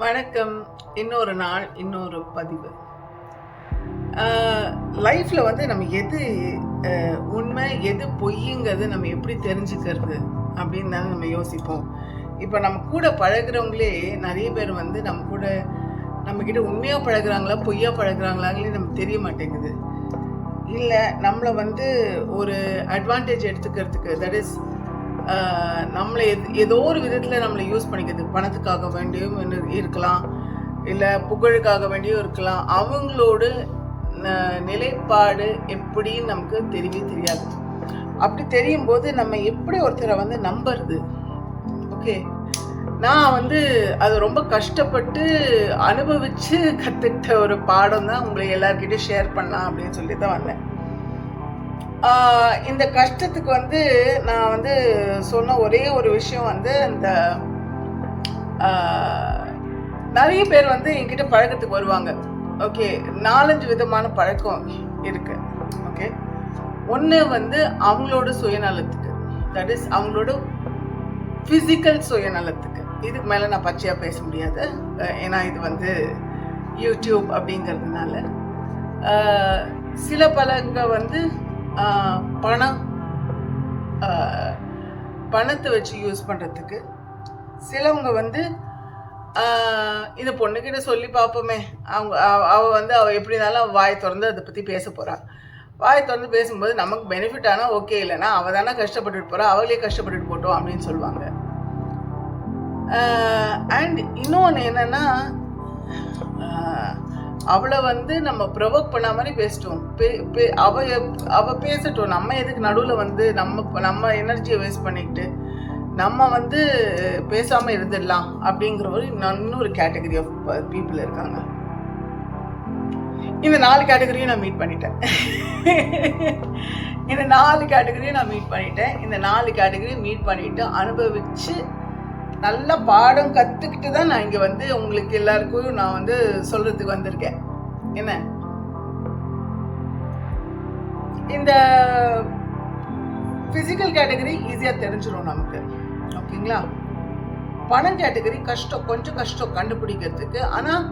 வணக்கம். இன்னொரு நாள், இன்னொரு பதிவு. லைஃப்பில் வந்து நம்ம எது உண்மை, எது பொய்யுங்கிறது நம்ம எப்படி தெரிஞ்சுக்கிறது அப்படின்னு தானே நம்ம யோசிப்போம். இப்போ நம்ம கூட பழகிறவங்களே நிறைய பேர் வந்து நம்மக்கிட்ட உண்மையாக பழகிறாங்களா, பொய்யா பழகிறாங்களாங்களே நமக்கு தெரிய மாட்டேங்குது. இல்லை நம்மளை வந்து ஒரு அட்வான்டேஜ் எடுத்துக்கிறதுக்கு, தட் இஸ் நம்மளை ஏதோ ஒரு விதத்தில் நம்மளை யூஸ் பண்ணிக்கிறது. பணத்துக்காக வேண்டியும் இருக்கலாம், இல்லை புகழுக்காக வேண்டியும் இருக்கலாம். அவங்களோட நிலைப்பாடு எப்படின்னு நமக்கு தெரியவே தெரியாது. அப்படி தெரியும் போது நம்ம எப்படி ஒருத்தரை வந்து நம்புறது? ஓகே, நான் வந்து அது ரொம்ப கஷ்டப்பட்டு அனுபவித்து கற்றுக்கிட்ட ஒரு பாடம் தான் உங்களை எல்லார்கிட்டையும் ஷேர் பண்ணலாம் அப்படின்னு சொல்லி தான் வந்தேன். இந்த கஷ்டத்துக்கு வந்து நான் வந்து சொன்ன ஒரே ஒரு விஷயம் வந்து இந்த நிறைய பேர் வந்து என்கிட்ட பழக்கத்துக்கு வருவாங்க. ஓகே, 4-5 விதமான பழக்கம் இருக்கு. ஓகே, ஒன்று வந்து அவங்களோட சுயநலத்துக்கு, தட் இஸ் அவங்களோட ஃபிசிக்கல் சுயநலத்துக்கு. இதுக்கு மேலே நான் பச்சையாக பேச முடியாது, ஏன்னா இது வந்து யூடியூப் அப்படிங்கிறதுனால. சில பலங்க வந்து பணத்தை வச்சு யூஸ் பண்ணுறதுக்கு. சிலவங்க வந்து இந்த பொண்ணுக்கிட்ட சொல்லி பார்ப்போமே, அவள் எப்படி இருந்தாலும் வாய் திறந்து அதை பற்றி பேச போகிறாள். வாய் திறந்து பேசும்போது நமக்கு பெனிஃபிட் ஆனால் ஓகே, இல்லைன்னா அவள் தானே கஷ்டப்பட்டுட்டு போகிறா, அவளே கஷ்டப்பட்டுட்டு போட்டோம் அப்படின்னு சொல்லுவாங்க. அண்ட் இன்னொன்று என்னென்னா, அவளை வந்து நம்ம ப்ரொவோக் பண்ண மாதிரி பேசிட்டோம். அவள் பேசட்டும், நம்ம எதுக்கு நடுவில் வந்து நம்ம எனர்ஜியை வேஸ்ட் பண்ணிக்கிட்டு நம்ம வந்து பேசாமல் இருந்துடலாம் அப்படிங்கிற ஒரு இன்னொரு கேட்டகரி ஆஃப் பீப்புள் இருக்காங்க. இந்த 4 கேட்டகரியும் நான் மீட் பண்ணிட்டேன். இந்த 4 கேட்டகரியும் மீட் பண்ணிட்டு அனுபவிச்சு நல்ல பாடம் கற்றுக்கிட்டு தான் நான் இங்கே வந்து உங்களுக்கு எல்லாருக்கும் நான் வந்து சொல்கிறதுக்கு வந்திருக்கேன். என்ன, இந்த ஃபிசிக்கல் கேட்டகரி ஈஸியாக தெரிஞ்சிடும் நமக்கு, ஓகேங்களா. பணம் கேட்டகரி கொஞ்சம் கஷ்டம் கண்டுபிடிக்கிறதுக்கு. ஆனால்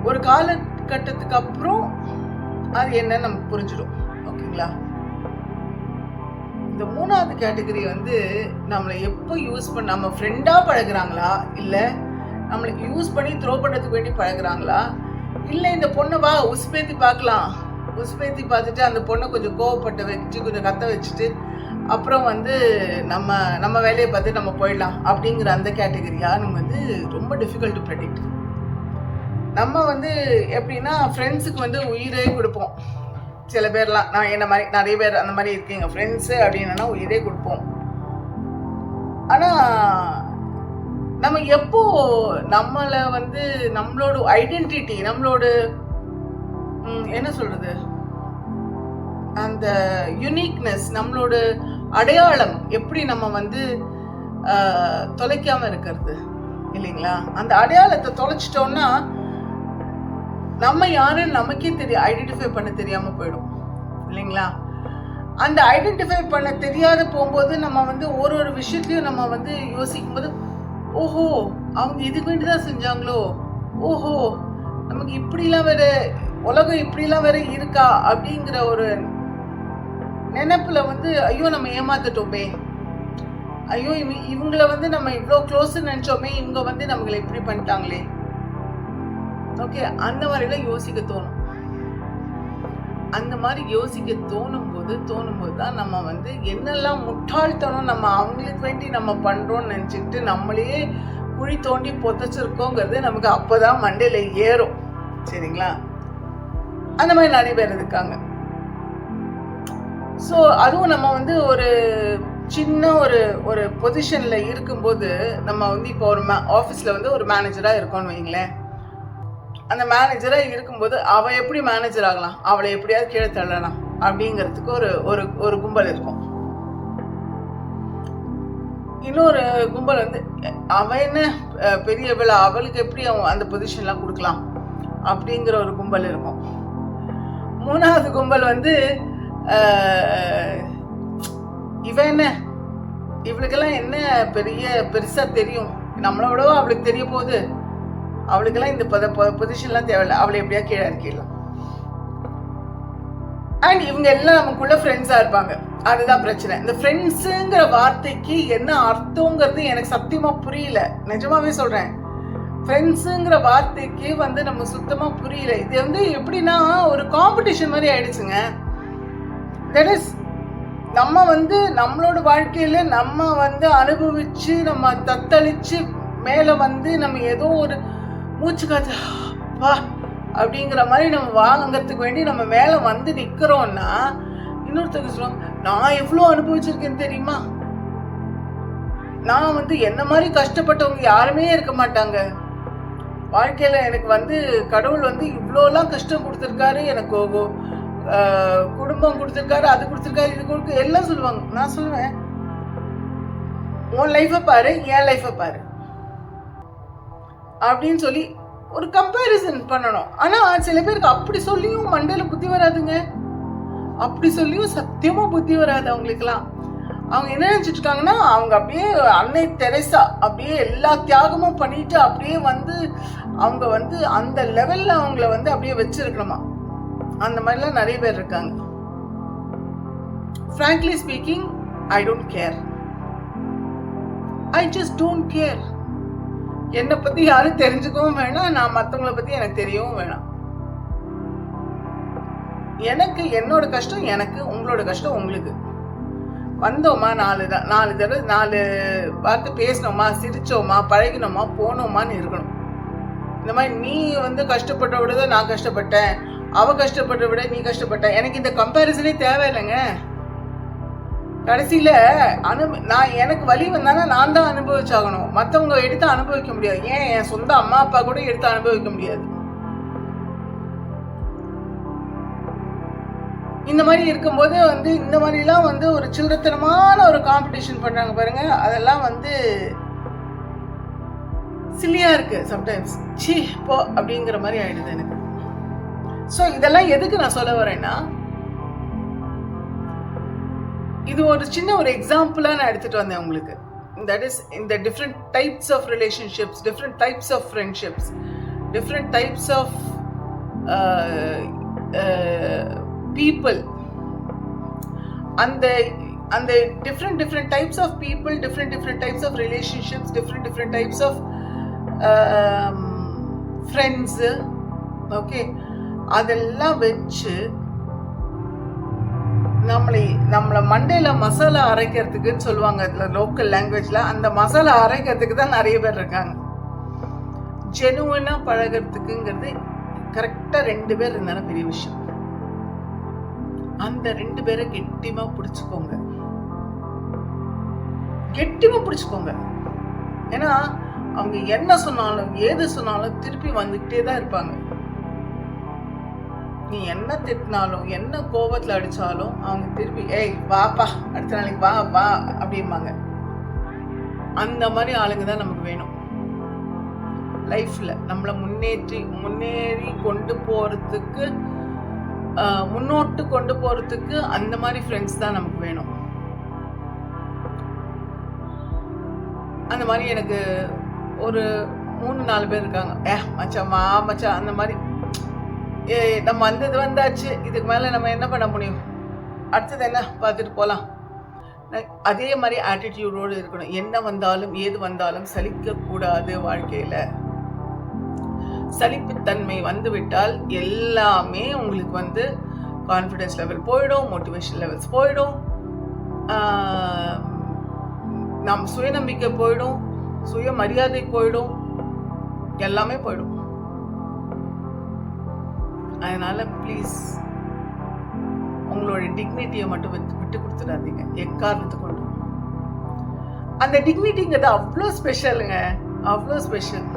ஒரு காலகட்டத்துக்கு அப்புறம் அது என்னன்னு நமக்கு புரிஞ்சிடும், ஓகேங்களா. இந்த 3வது கேட்டகரி வந்து நம்மளை எப்போ யூஸ் பண்ண, நம்ம ஃப்ரெண்டாக பழகுறாங்களா, இல்லை நம்மளுக்கு யூஸ் பண்ணி த்ரோ பண்ணுறதுக்கு வேண்டி பழகுறாங்களா, இல்லை இந்த பொண்ணை வா உசுப்பேத்தி பார்க்கலாம், உசுப்பேத்தி பார்த்துட்டு அந்த பொண்ணை கொஞ்சம் கோவப்பட்ட வச்சு கொஞ்சம் கத்த வச்சுட்டு அப்புறம் வந்து நம்ம வேலையை பார்த்து நம்ம போயிடலாம் அப்படிங்கிற அந்த கேட்டகரியா நம்ம வந்து ரொம்ப டிஃபிகல்ட் டு ப்ரெடிக்ட். நம்ம வந்து எப்படின்னா ஃப்ரெண்ட்ஸுக்கு வந்து உயிரே கொடுப்போம். சில பேர்லாம், நான் என்ன மாதிரி நிறைய பேர் அந்த மாதிரி இருக்கீங்க. ஃப்ரெண்ட்ஸு அப்படின்னா உயிரே கொடுப்போம். ஆனால் நம்ம எப்போ நம்மளை வந்து நம்மளோட ஐடென்டிட்டி, நம்மளோட என்ன சொல்கிறது, அந்த யூனிக்னஸ், நம்மளோட அடையாளம் எப்படி நம்ம வந்து தொலைக்காமல் இருக்கிறது இல்லைங்களா. அந்த அடையாளத்தை தொலைச்சிட்டோம்னா நம்ம யாருன்னு நமக்கே ஐடென்டிஃபை பண்ண தெரியாமல் போயிடும் இல்லைங்களா. அந்த ஐடென்டிஃபை பண்ண தெரியாத போகும்போது நம்ம வந்து ஒரு விஷயத்தையும் நம்ம வந்து யோசிக்கும் போது, ஓஹோ அவங்க இதுக்கு வேண்டி தான் செஞ்சாங்களோ, ஓஹோ நமக்கு இப்படிலாம் வேற, உலகம் இப்படிலாம் வேற இருக்கா அப்படிங்கிற ஒரு நினைப்புல வந்து ஐயோ நம்ம ஏமாத்துட்டோமே, ஐயோ இவங்களை வந்து நம்ம இவ்வளோ க்ளோஸ்ன்னு நினச்சோமே, இவங்க வந்து நம்மளை இப்படி பண்ணிட்டாங்களே. ஓகே, அந்த மாதிரிலாம் யோசிக்க தோணும். அந்த மாதிரி யோசிக்க தோணும் போது தான் நம்ம வந்து என்னெல்லாம் முட்டாள்தனம் நம்ம அவங்களுக்கு வேண்டி நம்ம பண்ணுறோன்னு நினச்சிக்கிட்டு நம்மளையே குழி தோண்டி புதைச்சிருக்கோங்கிறது நமக்கு அப்போ தான் மண்டையில் ஏறும், சரிங்களா. அந்த மாதிரி நிறைய பேர் இருக்காங்க. ஸோ அதுவும் நம்ம வந்து ஒரு சின்ன ஒரு பொசிஷனில் இருக்கும்போது, நம்ம வந்து இப்போ ஒரு ஆஃபீஸில் வந்து ஒரு மேனேஜராக இருக்கோன்னு வைங்களேன். அந்த மேனேஜராக இருக்கும்போது அவள் எப்படி மேனேஜர் ஆகலாம், அவளை எப்படியாவது கீழே தள்ளலாம் அப்படிங்கிறதுக்கு ஒரு கும்பல் இருக்கும். இன்னொரு கும்பல் வந்து அவன் என்ன பெரிய விழா, அவளுக்கு எப்படி அவன் அந்த பொசிஷன்லாம் கொடுக்கலாம் அப்படிங்கிற ஒரு கும்பல் இருக்கும். 3வது கும்பல் வந்து இவன் என்ன, இவளுக்கெல்லாம் என்ன பெருசாக தெரியும், நம்மளை விடவோ அவளுக்கு தெரிய போகுது அவளுக்கெல்லாம் இந்த பொசிஷன்லாம் தேவையில்லை, அவளை எப்படியா கீழே இறக்கிடலாம். அண்ட் இவங்க எல்லாம் நமக்குள்ள ஃப்ரெண்ட்ஸா இருப்பாங்க. அதுதான் பிரச்சனை. இந்த ஃப்ரெண்ட்ஸுங்கிற வார்த்தைக்கு என்ன அர்த்தங்கிறது எனக்கு சத்தியமா புரியல, நிஜமாவே சொல்றேன். ஃப்ரெண்ட்ஸுங்கிற வார்த்தைக்கு நம்ம சுத்தமா புரியல. இது எப்படின்னா ஒரு காம்படிஷன் மாதிரி ஆயிடுச்சுங்க. தட் இஸ் நம்ம நம்மளோட வாழ்க்கையில நம்ம அனுபவிச்சு நம்ம தத்தளிச்சு மேல நம்ம ஏதோ ஒரு மூச்சு காத்து வா அப்படிங்கிற மாதிரி நம்ம வாங்கிறதுக்கு வேண்டி நம்ம மேல நிக்கிறோம்னா இன்னொருத்தருக்கு சொல்லுவாங்க, நான் எவ்வளோ அனுபவிச்சிருக்கேன்னு தெரியுமா, நான் என்ன மாதிரி கஷ்டப்பட்டவங்க யாருமே இருக்க மாட்டாங்க வாழ்க்கையில. எனக்கு கடவுள் இவ்வளோலாம் கஷ்டம் கொடுத்துருக்காரு, எனக்கு குடும்பம் கொடுத்துருக்காரு, அது கொடுத்துருக்காரு, இது கொடுக்க எல்லாம் சொல்லுவாங்க. நான் சொல்லுவேன், உன் லைஃபை பாரு, என் லைஃபை பாரு அப்படின்னு சொல்லி ஒரு கம்பேரிசன் பண்ணணும். ஆனா சில பேருக்கு அப்படி சொல்லியும் மண்டையில புத்தி வராதுங்க. அப்படி சொல்லியும் சத்தியமா புத்தி வராது அவங்களுக்குலாம். அவங்க என்ன நினைச்சிட்டு இருக்காங்கன்னா, அவங்க அப்படியே அன்னை தெரேசா அப்படியே எல்லா தியாகமும் பண்ணிட்டு அப்படியே அவங்க அந்த லெவல்ல அவங்கள அப்படியே வச்சிருக்கணுமா. அந்த மாதிரிலாம் நிறைய பேர் இருக்காங்க. frankly speaking, I don't care. I just don't care. என்னை பத்தி யாரும் தெரிஞ்சுக்கவும் வேணாம், நான் மற்றவங்களை பத்தி எனக்கு தெரியவும் வேணாம். எனக்கு என்னோட கஷ்டம் எனக்கு, உங்களோட கஷ்டம் உங்களுக்கு. வந்தோமா, 4 வார்த்தை பேசினோமா, சிரிச்சோமா, பழகினோமா, போனோமான்னு இருக்கணும். இந்த மாதிரி நீ கஷ்டப்பட்ட விட நான் கஷ்டப்பட்டேன், அவ கஷ்டப்பட்ட விட நீ கஷ்டப்பட்ட, எனக்கு இந்த கம்பேரிசனே தேவையில்லைங்க. கடைசியில நான் எனக்கு வலி வந்தானா நான் தான் அனுபவிச்சாகணும், மற்றவங்க எடுத்து அனுபவிக்க முடியாது. ஏன் என் சொந்த அம்மா அப்பா கூட எடுத்து அனுபவிக்க முடியாது. இந்த மாதிரி இருக்கும்போது இந்த மாதிரிலாம் ஒரு சில்லறத்தனமான ஒரு காம்படிஷன் பண்றாங்க பாருங்க. அதெல்லாம் சில்லியா இருக்கு சம்டைம்ஸ். சீ போ அப்படிங்கிற மாதிரி ஆயிடுது எனக்கு. ஸோ இதெல்லாம் எதுக்கு நான் சொல்ல வரேன்னா, இது ஒரு சின்ன ஒரு எக்ஸாம்பிளா நான் எடுத்துட்டு வந்தேன் உங்களுக்கு. தட் இஸ் இந்த different types of relationships, different types of friendships, different types of people. அந்த different types of people, different types of relationships, different types of friends, okay, அதெல்லாம் வச்சு நம்மள மண்டையில மசாலா அரைக்கிறதுக்குன்னு சொல்லுவாங்க லோக்கல் லாங்குவேஜ்ல. அந்த மசாலா அரைக்கிறதுக்கு தான் நிறைய பேர் இருக்காங்க. ஜெனுவனா பழகிறதுக்குங்கிறது கரெக்டா 2 பேர் இருந்தாலும் பெரிய விஷயம். அந்த 2 பேரை கெட்டிமா பிடிச்சுக்கோங்க, கெட்டிமா பிடிச்சுக்கோங்க. ஏன்னா அவங்க என்ன சொன்னாலும் ஏது சொன்னாலும் திருப்பி வந்துகிட்டே தான் இருப்பாங்க. நீ என்ன திட்டினாலும் என்ன கோபத்துல அடிச்சாலும் அவங்க திருப்பி ஏய் வாப்பா அடுத்த நாளைக்கு வா வா அப்படிம்பாங்க. அந்த மாதிரி ஆளுங்க தான் நமக்கு வேணும் லைஃப்ல. நம்மளை முன்னேறி கொண்டு போறதுக்கு, முன்னோட்டு கொண்டு போறதுக்கு அந்த மாதிரி ஃப்ரெண்ட்ஸ் தான் நமக்கு வேணும். அந்த மாதிரி எனக்கு ஒரு 3-4 பேர் இருக்காங்க. மச்சான் மா மச்சான் அந்த மாதிரி. நம்ம வந்தாச்சு, இதுக்கு மேல நம்ம என்ன பண்ண முடியும், அடுத்தது என்ன பார்த்துட்டு போகலாம். அதே மாதிரி ஆட்டிடியூடோடு இருக்கணும். என்ன வந்தாலும் ஏது வந்தாலும் சலிக்க கூடாது. வாழ்க்கையில சலிப்புத்தன்மை வந்துவிட்டால் எல்லாமே உங்களுக்கு கான்ஃபிடன்ஸ் லெவல் போயிடும், மோட்டிவேஷன் லெவல்ஸ் போயிடும், நம் சுயநம்பிக்கை போயிடும், சுயமரியாதை போயிடும், எல்லாமே போயிடும். அதனால ப்ளீஸ் உங்களோட டிக்னிட்டியை மட்டும் விட்டு கொடுத்துடாதீங்க எக்காரணத்தை கொண்டு. அந்த டிக்னிட்டிங்கிறது அவ்வளோ ஸ்பெஷலுங்க, அவ்வளோ ஸ்பெஷல்.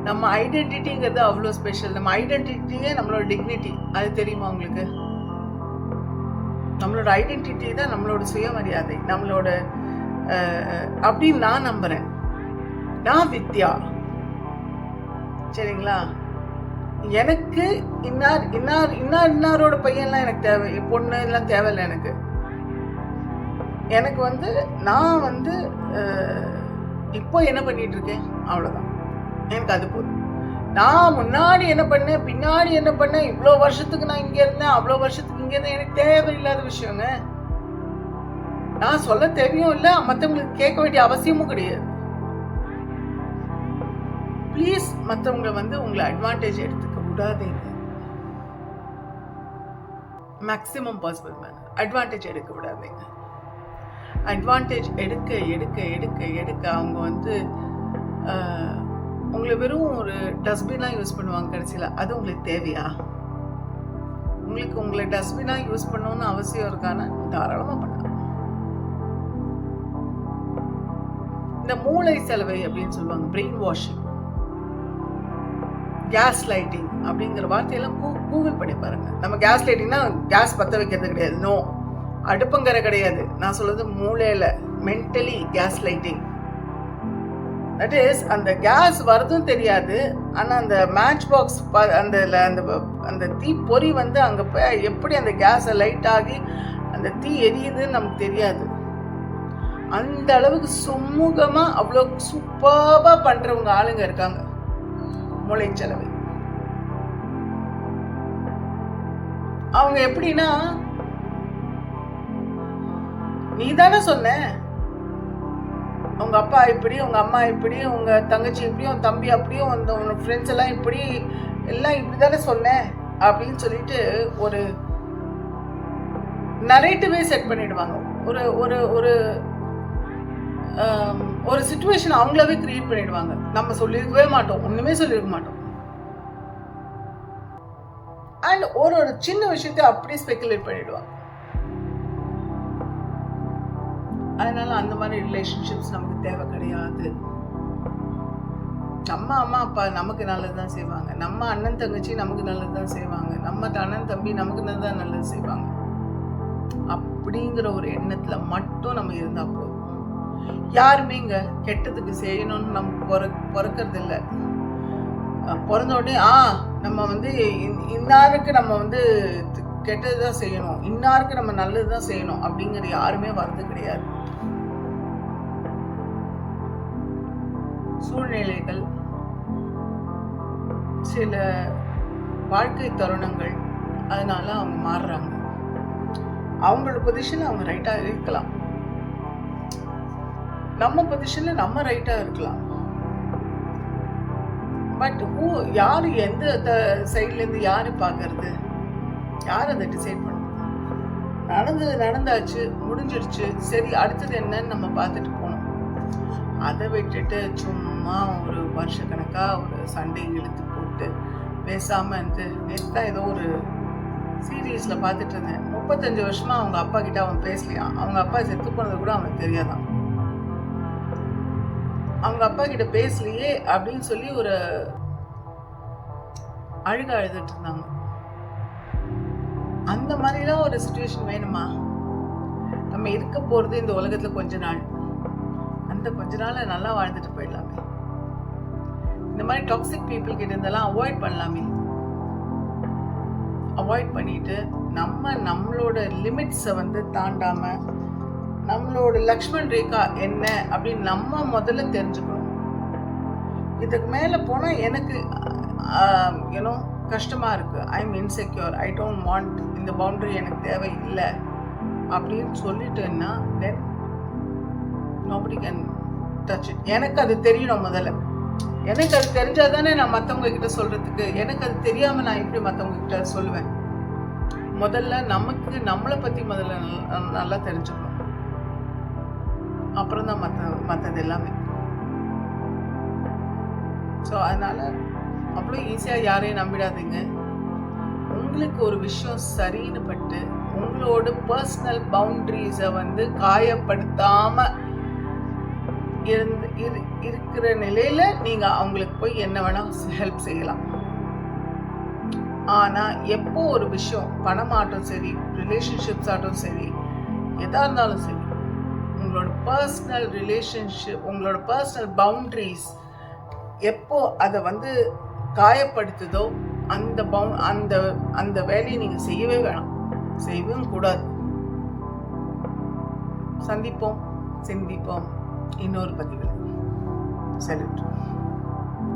நம்ம ஐடென்டிட்டிங்கிறது அவ்வளோ ஸ்பெஷல். நம்ம ஐடென்டிட்டியே நம்மளோட டிக்னிட்டி. அது தெரியுமா உங்களுக்கு? நம்மளோட ஐடென்டிட்டி தான் நம்மளோட சுயமரியாதை, நம்மளோட அப்படின்னு நான் நம்புறேன். நான் வித்யா, சரிங்களா? எனக்கு இன்னாரோட பையன்லாம் எனக்கு தேவை, பொண்ணு எல்லாம் தேவையில்லை எனக்கு. எனக்கு நான் இப்போ என்ன பண்ணிட்டு இருக்கேன் அவ்வளோதான். எனக்கு அது போதும். நான் முன்னாடி என்ன பண்ணேன், பின்னாடி என்ன பண்ணேன், இவ்வளோ வருஷத்துக்கு நான் இங்கே இருந்தேன், அவ்வளோ வருஷத்துக்கு இங்கே இருந்தேன், எனக்கு தேவையில்லாத விஷயங்க. நான் சொல்ல தெரியும் இல்லை, மற்றவங்களுக்கு கேட்க வேண்டிய அவசியமும் கிடையாது. ப்ளீஸ் மற்றவங்க உங்களை அட்வான்டேஜ் எடுத்துக்க விடாதீங்க. மேக்சிமம் பாசிபிள் மேனர் அட்வான்டேஜ் எடுக்க விடாதீங்க. அட்வான்டேஜ் எடுக்க எடுக்க எடுக்க எடுக்க அவங்க உங்களை வெறும் ஒரு டஸ்ட்பினாக யூஸ் பண்ணுவாங்க கடைசியில். அது உங்களுக்கு தேவையா? உங்களுக்கு உங்களை டஸ்ட்பினாக யூஸ் பண்ணணும்னு அவசியம் இருக்கான தாராளமாக பண்ணலாம். இந்த மூளை செலவை அப்படின்னு சொல்லுவாங்க, பிரெயின் வாஷிங், கேஸ் லைட்டிங் அப்படிங்கிற வார்த்தையெல்லாம் கூகுள் பண்ணி பாருங்க. நம்ம கேஸ் லைட்டிங்னா கேஸ் பற்ற வைக்கிறது கிடையாது, நோ, அடுப்பங்கரை கிடையாது. நான் சொல்றது மூளையில mentally case lighting. That is அந்த கேஸ் வரதும் தெரியாது, ஆனால் அந்த மேட்ச் பாக்ஸ் அந்த அந்த தீ பொறி அங்கே போய் எப்படி அந்த கேஸை லைட் ஆகி அந்த தீ எரியுதுன்னு நமக்கு தெரியாது. அந்த அளவுக்கு சுமூகமாக அவ்வளோ சூப்பராக பண்ணுறவங்க ஆளுங்க இருக்காங்க. மூளை செலவு அவங்க எப்படின்னா, நீ தானே சொன்ன உங்க அப்பா இப்படி, உங்க அம்மா இப்படி, உங்க தங்கச்சி இப்படி, உன் தம்பி அப்படியும், உன் ஃப்ரெண்ட்ஸ் எல்லாம் இப்படி, எல்லாம் இப்படி தானே சொன்னேன் அப்படின்னு சொல்லிட்டு ஒரு நரேட்டிவே செட் பண்ணிடுவாங்க. ஒரு ஒரு ஒரு ஒரு சிச்சுவேஷன் அவங்களாவே கிரியேட் பண்ணிடுவாங்க. நம்ம சொல்லியிருக்கவே மாட்டோம், ஒண்ணுமே சொல்லியிருக்க மாட்டோம். அண்ட் ஒரு சின்ன விஷயத்தை அப்படியே ஸ்பெகுலேட் பண்ணிடுவாங்க. அதனால அந்த மாதிரி ரிலேஷன்ஷிப்ஸ் நமக்கு தேவை கிடையாது. நம்ம அம்மா அப்பா நமக்கு நல்லதுதான் செய்வாங்க, நம்ம அண்ணன் தங்கச்சி நமக்கு நல்லதுதான் செய்வாங்க, நம்ம அண்ணன் தம்பி நமக்கு தான் நல்லது செய்வாங்க அப்படிங்கிற ஒரு எண்ணத்துல மட்டும் நம்ம இருந்தா போதும். யாருமே இங்க கெட்டதுக்கு செய்யணும்னு நம்ம பிறக்கிறது இல்லை. பிறந்த உடனே நம்ம இன்னாருக்கு நம்ம கெட்டதுதான் செய்யணும், இன்னாருக்கு நம்ம நல்லதுதான் செய்யணும் அப்படிங்கிற யாருமே வர்றது கிடையாது. சூழ்நிலைகள், சில வாழ்க்கை தருணங்கள், அதனால அவங்க மாறுறாங்க. அவங்களோட பொசிஷன்ல அவங்க ரைட்டா இருக்கலாம், நம்ம பொசிஷன்ல நம்ம ரைட்டா இருக்கலாம். பட் யாரு எந்த சைட்ல இருந்து யாரு பாக்குறது, யார் அதை டிசைட் பண்ணுறது? நடந்தாச்சு, முடிஞ்சிடுச்சு, சரி அடுத்தது என்னன்னு நம்ம பார்த்துட்டு போனோம். அதை விட்டுட்டு சும்மா ஒரு வருஷக்கணக்கா ஒரு சண்டை இழுத்து போட்டு பேசாம நேற்று தான் ஏதோ ஒரு சீரீஸ்ல பார்த்துட்டு இருந்தேன். 35 வருஷமா அவங்க அப்பா கிட்ட அவன் பேசலையாம். அவங்க அப்பா செத்து போனது கூட அவனுக்கு தெரியாதான். அவங்க அப்பா கிட்ட பேசலையே அப்படின்னு சொல்லி ஒரு அழுதுட்டு இருந்தாங்க. அந்த மாதிரிலாம் ஒரு சிச்சுவேஷன் வேணுமா? நம்ம இருக்க போறது இந்த உலகத்துல கொஞ்ச நாள், அந்த கொஞ்ச நாள் நல்லா வாழ்ந்துட்டு போயிடலாமே. இந்த மாதிரி டாக்ஸிக் பீப்புள் கிட்ட இருந்தெல்லாம் அவாய்ட் பண்ணலாமே. அவாய்ட் பண்ணிட்டு நம்மளோட லிமிட்ஸை தாண்டாம, நம்மளோட லக்ஷ்மண் ரேகா என்ன அப்படின்னு நம்ம முதல்ல தெரிஞ்சுக்கணும். இதுக்கு மேல போனா எனக்கு கஷ்டமா இருக்கு, I am insecure, I don't want, இந்த பவுண்டரி எனக்கு தேவை இல்லை அப்படின்னு சொல்லிட்டேன்னா தென் நோபடி கேன் டச் இட். எனக்கு அது தெரியணும் முதல்ல. எனக்கு அது தெரிஞ்சாதானே நான் மற்றவங்க கிட்ட சொல்றதுக்கு. எனக்கு அது தெரியாம நான் எப்படி மற்றவங்க கிட்ட சொல்லுவேன்? முதல்ல நம்மளை பத்தி முதல்ல நல்லா தெரிஞ்சுக்கணும், அப்புறம் தான் மற்றது எல்லாமே. ஸோ அதனால அவ்வளோ ஈஸியாக யாரையும் நம்பிடாதீங்க. உங்களுக்கு ஒரு விஷயம் சரின்னு பட்டு உங்களோட பர்சனல் பவுண்டரிஸை காயப்படுத்தாம இருக்கிற நிலையில நீங்க அவங்களுக்கு போய் என்ன வேணா ஹெல்ப் செய்யலாம். ஆனா எப்போ ஒரு விஷயம், பணமாட்டும் சரி, ரிலேஷன்ஷிப்ஸ் ஆட்டும் சரி, எதா இருந்தாலும் சரி, உங்களோட பர்சனல் ரிலேஷன்ஷிப், உங்களோட பர்சனல் பவுண்டரிஸ் எப்போ அதை காயப்படுத்துதோ அந்த வேலையை நீங்க செய்யவே வேணாம், செய்யவும் கூடாது. சந்திப்போம், சிந்திப்போம் இன்னொரு பதிவில். சல்யூட்.